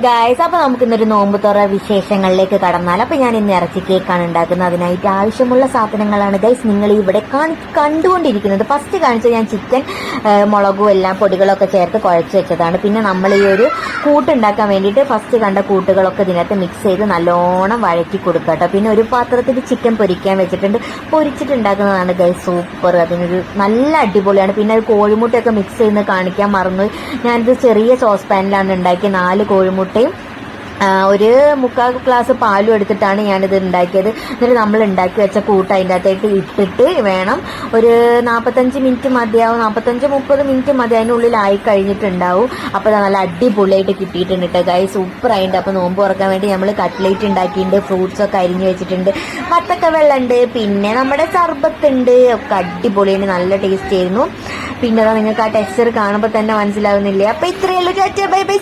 Guys, അപ്പൊ നമുക്ക് ഇന്നൊരു നോമ്പ് തുറ വിശേഷങ്ങളിലേക്ക് കടന്നാൽ. അപ്പൊ ഞാൻ ഇന്ന് ഇറച്ചി കേക്കാണ് ഉണ്ടാക്കുന്നത്. അതിനായിട്ട് ആവശ്യമുള്ള സാധനങ്ങളാണ് ഗൈസ് നിങ്ങൾ ഇവിടെ കണ്ടുകൊണ്ടിരിക്കുന്നത്. ഫസ്റ്റ് കാണിച്ചത് ഞാൻ ചിക്കൻ മുളകും എല്ലാം പൊടികളൊക്കെ ചേർത്ത് കുഴച്ച് വെച്ചതാണ്. പിന്നെ നമ്മൾ ഈ ഒരു കൂട്ടുണ്ടാക്കാൻ വേണ്ടിയിട്ട് ഫസ്റ്റ് കണ്ട കൂട്ടുകളൊക്കെ ഇതിനകത്ത് മിക്സ് ചെയ്ത് നല്ലോണം വഴറ്റി കൊടുക്കട്ടോ. പിന്നെ ഒരു പാത്രത്തിൽ ചിക്കൻ പൊരിക്കാൻ വെച്ചിട്ടുണ്ട്. പൊരിച്ചിട്ടുണ്ടാക്കുന്നതാണ് ഗൈസ് സൂപ്പർ. അതിനൊരു നല്ല അടിപൊളിയാണ്. പിന്നെ കോഴിമുട്ടയൊക്കെ മിക്സ് ചെയ്ത് കാണിക്കാൻ മറന്നു. ഞാനിത് ചെറിയ സോസ് പാനിലാണ് ഉണ്ടാക്കിയ 4 കോഴിമുട്ടയും ഒരു 3/4 ഗ്ലാസ് പാലും എടുത്തിട്ടാണ് ഞാനിത് ഉണ്ടാക്കിയത്. എന്നിട്ട് നമ്മൾ ഉണ്ടാക്കി വെച്ച കൂട്ട് അതിൻ്റെ അകത്തായിട്ട് ഇട്ടിട്ട് വേണം ഒരു 45 മിനിറ്റ് മതിയാവും, 45-30 മിനിറ്റ് മതി. അതിനുള്ളിൽ ആയി കഴിഞ്ഞിട്ടുണ്ടാവും. അപ്പോൾ നല്ല അടിപൊളിയായിട്ട് കിട്ടിയിട്ടുണ്ട് കേട്ടോ ഗൈസ്, സൂപ്പറായിട്ട്. അപ്പോൾ നോമ്പ് തുറക്കാൻ വേണ്ടി നമ്മൾ കട്ട്ലേറ്റ് ഉണ്ടാക്കിയിട്ടുണ്ട്, ഫ്രൂട്ട്സൊക്കെ അരിഞ്ഞ് വെച്ചിട്ടുണ്ട്, വത്തക്ക വെള്ളം ഉണ്ട്, പിന്നെ നമ്മുടെ സർബത്ത് ഉണ്ട്. ഒക്കെ അടിപൊളിയാണ്, നല്ല ടേസ്റ്റ് ആയിരുന്നു. പിന്നെ നിങ്ങൾക്ക് ആ ടെക്സ്ചർ കാണുമ്പോൾ തന്നെ മനസ്സിലാവുന്നില്ലേ. അപ്പോൾ ഇത്രയേ ഉള്ളൂ. Bye bye.